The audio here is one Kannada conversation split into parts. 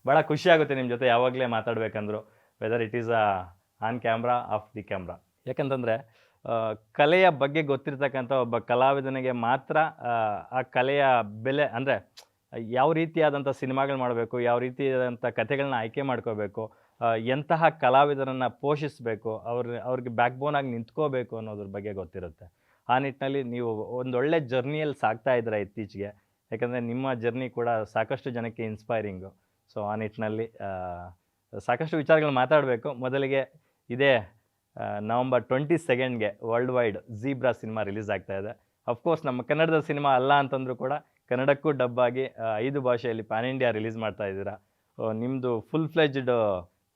ಭಾಳ ಖುಷಿ ಆಗುತ್ತೆ ನಿಮ್ಮ ಜೊತೆ ಯಾವಾಗಲೇ ಮಾತಾಡಬೇಕಂದ್ರು, whether it is on camera off the camera. ಯಾಕಂತಂದರೆ ಕಲೆಯ ಬಗ್ಗೆ ಗೊತ್ತಿರ್ತಕ್ಕಂಥ ಒಬ್ಬ ಕಲಾವಿದನಿಗೆ ಮಾತ್ರ ಆ ಕಲೆಯ ಬೆಲೆ, ಅಂದರೆ ಯಾವ ರೀತಿಯಾದಂಥ ಸಿನಿಮಾಗಳು ಮಾಡಬೇಕು, ಯಾವ ರೀತಿಯಾದಂಥ ಕಥೆಗಳನ್ನ ಆಯ್ಕೆ ಮಾಡ್ಕೋಬೇಕು, ಎಂತಹ ಕಲಾವಿದರನ್ನು ಪೋಷಿಸಬೇಕು, ಅವ್ರಿಗೆ ಬ್ಯಾಕ್ ಬೋನಾಗಿ ನಿಂತ್ಕೋಬೇಕು ಅನ್ನೋದ್ರ ಬಗ್ಗೆ ಗೊತ್ತಿರುತ್ತೆ. ಆ ನಿಟ್ಟಿನಲ್ಲಿ ನೀವು ಒಂದೊಳ್ಳೆ ಜರ್ನಿಯಲ್ಲಿ ಸಾಗ್ತಾ ಇದ್ದೀರಾ ಇತ್ತೀಚೆಗೆ. ಯಾಕಂದರೆ ನಿಮ್ಮ ಜರ್ನಿ ಕೂಡ ಸಾಕಷ್ಟು ಜನಕ್ಕೆ ಇನ್ಸ್ಪೈರಿಂಗು. ಸೊ ಆ ನಿಟ್ಟಿನಲ್ಲಿ ಸಾಕಷ್ಟು ವಿಚಾರಗಳು ಮಾತಾಡಬೇಕು. ಮೊದಲಿಗೆ ಇದೇ ನವಂಬರ್ 22ಗೆ world wide Zebra cinema release ಆಗ್ತಾ ಇದೆ. ಅಫ್ಕೋರ್ಸ್ ನಮ್ಮ ಕನ್ನಡದ ಸಿನಿಮಾ ಅಲ್ಲ ಅಂತಂದರೂ ಕೂಡ ಕನ್ನಡಕ್ಕೂ ಡಬ್ ಆಗಿ 5 ಭಾಷೆಯಲ್ಲಿ ಪ್ಯಾನ್ ಇಂಡಿಯಾ ರಿಲೀಸ್ ಮಾಡ್ತಾ ಇದ್ದೀರಾ. ನಿಮ್ಮದು ಫುಲ್ ಫ್ಲೆಜ್ಡ್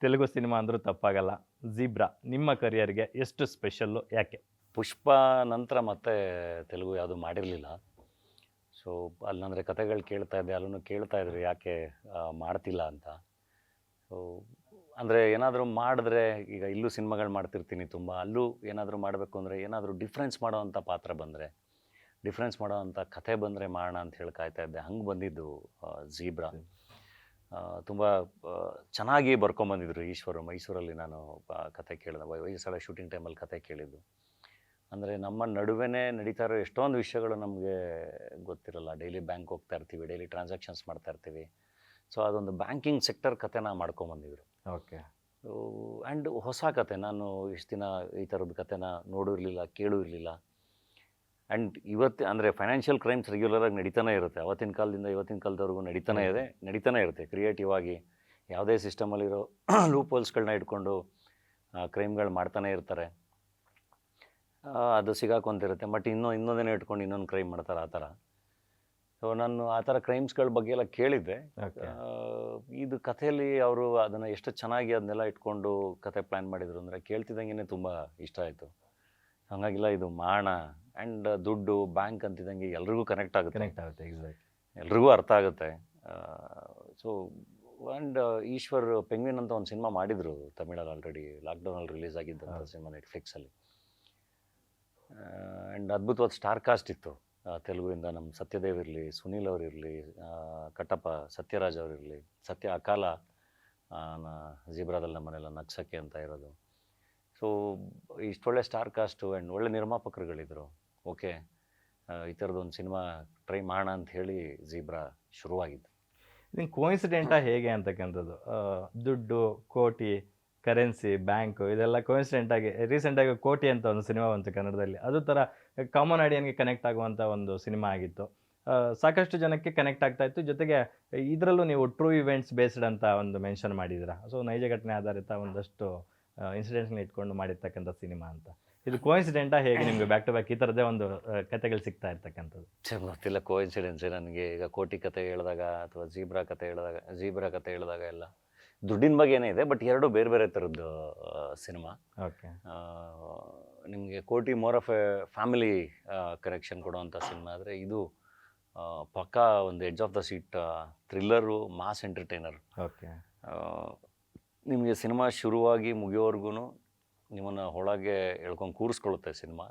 ತೆಲುಗು ಸಿನಿಮಾ ಅಂದರೂ ತಪ್ಪಾಗಲ್ಲ. ಝೀಬ್ರಾ ನಿಮ್ಮ ಕರಿಯರ್ಗೆ ಎಷ್ಟು ಸ್ಪೆಷಲ್ಲು, ಯಾಕೆ? ಪುಷ್ಪ ನಂತರ ಮತ್ತೆ ತೆಲುಗು ಯಾವುದು ಮಾಡಿರಲಿಲ್ಲ. ಸೊ ಅಲ್ಲಂದರೆ ಕತೆಗಳು ಕೇಳ್ತಾ ಇದ್ದೆ, ಅಲ್ಲೂ ಕೇಳ್ತಾ ಇದ್ರು ಯಾಕೆ ಮಾಡ್ತಿಲ್ಲ ಅಂತ. ಸೊ ಅಂದರೆ ಏನಾದರೂ ಮಾಡಿದ್ರೆ, ಈಗ ಇಲ್ಲೂ ಸಿನಿಮಾಗಳು ಮಾಡ್ತಿರ್ತೀನಿ ತುಂಬ, ಅಲ್ಲೂ ಏನಾದರೂ ಮಾಡಬೇಕು ಅಂದರೆ ಏನಾದರೂ ಡಿಫ್ರೆನ್ಸ್ ಮಾಡೋವಂಥ ಪಾತ್ರ ಬಂದರೆ, ಡಿಫ್ರೆನ್ಸ್ ಮಾಡೋವಂಥ ಕಥೆ ಬಂದರೆ ಮಾಡೋಣ ಅಂತ ಹೇಳಿ ಕಾಯ್ತಾ ಇದ್ದೆ. ಹಂಗೆ ಬಂದಿದ್ದು ಝೀಬ್ರಾ. ತುಂಬ ಚೆನ್ನಾಗಿ ಬರ್ಕೊಂಬಂದಿದ್ರು ಈಶ್ವರು. ಮೈಸೂರಲ್ಲಿ ನಾನು ಕತೆ ಕೇಳಿದೆ, ವಯಸ್ಸಳ ಶೂಟಿಂಗ್ ಟೈಮಲ್ಲಿ ಕತೆ ಕೇಳಿದ್ದು. ಅಂದರೆ ನಮ್ಮ ನಡುವೆನೇ ನಡೀತಾ ಇರೋ ಎಷ್ಟೊಂದು ವಿಷಯಗಳು ನಮಗೆ ಗೊತ್ತಿರಲ್ಲ. ಡೈಲಿ ಬ್ಯಾಂಕ್ ಹೋಗ್ತಾ ಇರ್ತೀವಿ, ಡೈಲಿ ಟ್ರಾನ್ಸಾಕ್ಷನ್ಸ್ ಮಾಡ್ತಾ ಇರ್ತೀವಿ. ಸೊ ಅದೊಂದು ಬ್ಯಾಂಕಿಂಗ್ ಸೆಕ್ಟರ್ ಕತೆನ ಮಾಡ್ಕೊಂಬಂದಿದ್ರು. ಓಕೆ. ಆ್ಯಂಡ್ ಹೊಸ ಕತೆ, ನಾನು ಇಷ್ಟು ದಿನ ಈ ಥರದ ಕತೆನ ನೋಡಿರಲಿಲ್ಲ, ಕೇಳೂ ಇರಲಿಲ್ಲ. ಆ್ಯಂಡ್ ಇವತ್ತು ಅಂದರೆ ಫೈನಾನ್ಷಿಯಲ್ ಕ್ರೈಮ್ಸ್ ರೆಗ್ಯುಲರಾಗಿ ನಡೀತಾನೆ ಇರುತ್ತೆ. ಅವತ್ತಿನ ಕಾಲದಿಂದ ಇವತ್ತಿನ ಕಾಲದವರೆಗೂ ನಡೀತಾನೆ ಇರುತ್ತೆ. ಕ್ರಿಯೇಟಿವ್ ಆಗಿ ಯಾವುದೇ ಸಿಸ್ಟಮಲ್ಲಿರೋ ಲೂಪ್ ಹೋಲ್ಸ್ಗಳನ್ನ ಇಟ್ಕೊಂಡು ಕ್ರೈಮ್ಗಳು ಮಾಡ್ತಾನೆ ಇರ್ತಾರೆ. ಅದು ಸಿಗಾಕೊಂತಿರುತ್ತೆ. ಬಟ್ ಇನ್ನೊಂದೇನೋ ಇಟ್ಕೊಂಡು ಇನ್ನೊಂದು ಕ್ರೈಮ್ ಮಾಡ್ತಾರೆ, ಆ ಥರ. ಸೊ ನಾನು ಆ ಥರ ಕ್ರೈಮ್ಸ್ಗಳ ಬಗ್ಗೆ ಎಲ್ಲ ಕೇಳಿದ್ದೆ. ಇದು ಕಥೆಯಲ್ಲಿ ಅವರು ಅದನ್ನು ಎಷ್ಟು ಚೆನ್ನಾಗಿ ಅದನ್ನೆಲ್ಲ ಇಟ್ಕೊಂಡು ಕತೆ ಪ್ಲ್ಯಾನ್ ಮಾಡಿದರು ಅಂದರೆ ಕೇಳ್ತಿದ್ದಂಗೆ ತುಂಬ ಇಷ್ಟ ಆಯಿತು. ಹಾಗಾಗಿಲ್ಲ ಇದು ಮಾಡೋಣ. ಆ್ಯಂಡ್ ದುಡ್ಡು ಬ್ಯಾಂಕ್ ಅಂತಿದ್ದಂಗೆ ಎಲ್ರಿಗೂ ಕನೆಕ್ಟ್ ಆಗುತ್ತೆ. ಎಕ್ಸಾಕ್ಟ್, ಎಲ್ರಿಗೂ ಅರ್ಥ ಆಗುತ್ತೆ. ಸೊ ಆ್ಯಂಡ್ ಈಶ್ವರ್ ಪೆಂಗ್ವಿನ್ ಅಂತ ಒಂದು ಸಿನಿಮಾ ಮಾಡಿದರು ತಮಿಳಲ್ಲಿ, ಆಲ್ರೆಡಿ ಲಾಕ್ಡೌನಲ್ಲಿ ರಿಲೀಸ್ ಆಗಿದ್ದಂಥ ಸಿನಿಮಾ ನೆಟ್ಫ್ಲಿಕ್ಸಲ್ಲಿ. ಆ್ಯಂಡ್ ಅದ್ಭುತವಾದ ಸ್ಟಾರ್ ಕಾಸ್ಟ್ ಇತ್ತು ತೆಲುಗುವಿಂದ. ನಮ್ಮ ಸತ್ಯದೇವ್ ಇರಲಿ, ಸುನೀಲ್ ಅವರಿರಲಿ, ಕಟ್ಟಪ್ಪ ಸತ್ಯರಾಜ್ ಅವರಿರಲಿ, ಸತ್ಯ ಅಕಾಲ ಝೀಬ್ರಾದಲ್ಲಿ ನಮ್ಮನೆಲ್ಲ ನಗ್ಸಕ್ಕೆ ಅಂತ ಇರೋದು. ಸೊ ಇಷ್ಟೊಳ್ಳೆ ಸ್ಟಾರ್ ಕಾಸ್ಟು ಆ್ಯಂಡ್ ಒಳ್ಳೆ ನಿರ್ಮಾಪಕರುಗಳಿದ್ರು. ಓಕೆ, ಈ ಥರದೊಂದು ಸಿನಿಮಾ ಟ್ರೈ ಮಾಡೋಣ ಅಂತ ಹೇಳಿ ಝೀಬ್ರಾ ಶುರುವಾಗಿದ್ದು. ಇದನ್ನು ಕೋಇನ್ಸಿಡೆಂಟಾ ಹೇಗೆ ಅಂತಕ್ಕಂಥದ್ದು? ದುಡ್ಡು, ಕೋಟಿ, ಕರೆನ್ಸಿ, ಬ್ಯಾಂಕು, ಇದೆಲ್ಲ ಕೋಇನ್ಸಿಡೆಂಟಾಗಿ ರೀಸೆಂಟಾಗಿ ಕೋಟಿ ಅಂತ ಒಂದು ಸಿನಿಮಾ ಬಂತು ಕನ್ನಡದಲ್ಲಿ. ಅದು ಥರ ಕಾಮನ್ ಆಡಿಯನ್ಗೆ ಕನೆಕ್ಟ್ ಆಗುವಂಥ ಒಂದು ಸಿನಿಮಾ ಆಗಿತ್ತು. ಸಾಕಷ್ಟು ಜನಕ್ಕೆ ಕನೆಕ್ಟ್ ಆಗ್ತಾ ಇತ್ತು. ಜೊತೆಗೆ ಇದರಲ್ಲೂ ನೀವು ಟ್ರೂ ಇವೆಂಟ್ಸ್ ಬೇಸ್ಡ್ ಅಂತ ಒಂದು ಮೆನ್ಷನ್ ಮಾಡಿದ್ದೀರಾ. ಸೊ ನೈಜ ಘಟನೆ ಆಧಾರಿತ ಒಂದಷ್ಟು ಇನ್ಸಿಡೆಂಟ್ಸ್ನ ಇಟ್ಕೊಂಡು ಮಾಡಿರ್ತಕ್ಕಂಥ ಸಿನಿಮಾ ಅಂತ. ಇದು ಕೋಇನ್ಸಿಡೆಂಟಾ ಹೇಗೆ ನಿಮಗೆ ಬ್ಯಾಕ್ ಟು ಬ್ಯಾಕ್ ಈ ಥರದ್ದೇ ಒಂದು ಕಥೆಗಳು ಸಿಗ್ತಾ ಇರ್ತಕ್ಕಂಥದ್ದು? ಗೊತ್ತಿಲ್ಲ, ಕೋಇನ್ಸಿಡೆನ್ಸೇ ನನಗೆ. ಈಗ ಕೋಟಿ ಕತೆ ಹೇಳಿದಾಗ ಅಥವಾ ಝೀಬ್ರಾ ಕತೆ ಹೇಳಿದಾಗ ಎಲ್ಲ ದುಡ್ಡಿನ ಬಗ್ಗೆನೇ ಇದೆ. ಬಟ್ ಎರಡು ಬೇರೆ ಬೇರೆ ಥರದ್ದು ಸಿನಿಮಾ. ಓಕೆ. ನಿಮಗೆ ಕೋಟಿ more of a family connection ಕೊಡುವಂಥ ಸಿನಿಮಾ ಆದರೆ, ಇದು ಪಕ್ಕಾ ಒಂದು edge of the seat thriller, mass entertainer. Okay. ನಿಮಗೆ ಸಿನಿಮಾ ಶುರುವಾಗಿ ಮುಗಿಯೋವರೆಗೂ ನಿಮ್ಮನ್ನು ಒಳಗೆ ಎಳ್ಕೊಂಡು ಕೂರಿಸ್ಕೊಳ್ಳುತ್ತೆ ಸಿನಿಮಾ.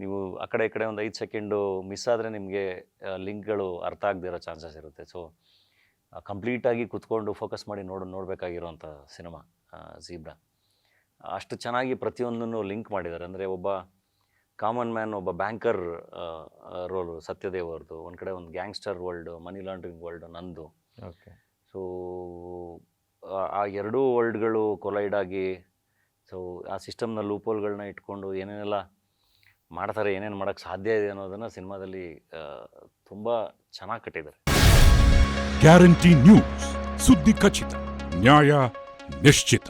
ನೀವು ಆ ಕಡೆ ಈ ಕಡೆ ಒಂದು 5 ಸೆಕೆಂಡು ಮಿಸ್ ಆದರೆ ನಿಮಗೆ ಲಿಂಕ್ಗಳು ಅರ್ಥ ಆಗದೇ ಇರೋ ಚಾನ್ಸಸ್ ಇರುತ್ತೆ. ಸೊ ಕಂಪ್ಲೀಟಾಗಿ ಕುತ್ಕೊಂಡು ಫೋಕಸ್ ಮಾಡಿ ನೋಡಬೇಕಾಗಿರೋಂಥ ಸಿನಿಮಾ ಝೀಬ್ರಾ. ಅಷ್ಟು ಚೆನ್ನಾಗಿ ಪ್ರತಿಯೊಂದನ್ನು ಲಿಂಕ್ ಮಾಡಿದ್ದಾರೆ. ಅಂದರೆ ಒಬ್ಬ ಕಾಮನ್ ಮ್ಯಾನ್, ಒಬ್ಬ ಬ್ಯಾಂಕರ್ ರೋಲು ಸತ್ಯದೇವ್ ಅವ್ರದ್ದು, ಒಂದು ಕಡೆ ಒಂದು gangster world, money laundering world ನಂದು. ಓಕೆ. ಸೊ ಆ ಎರಡೂ ವರ್ಲ್ಡ್ಗಳು ಕೊಲೈಡ್ ಆಗಿ, ಸೊ ಆ ಸಿಸ್ಟಮ್ನ ಲೂಪೋಲ್ಗಳನ್ನ ಇಟ್ಕೊಂಡು ಏನೇನೆಲ್ಲ ಮಾಡ್ತಾರೆ, ಏನೇನು ಮಾಡೋಕ್ಕೆ ಸಾಧ್ಯ ಇದೆ ಅನ್ನೋದನ್ನು ಸಿನಿಮಾದಲ್ಲಿ ತುಂಬ ಚೆನ್ನಾಗಿ ಕಟ್ಟಿದ್ದಾರೆ. ಗ್ಯಾರಂಟಿ ನ್ಯೂಸ್, ಸುದ್ದಿ ಖಚಿತ, ನ್ಯಾಯ ನಿಶ್ಚಿತ.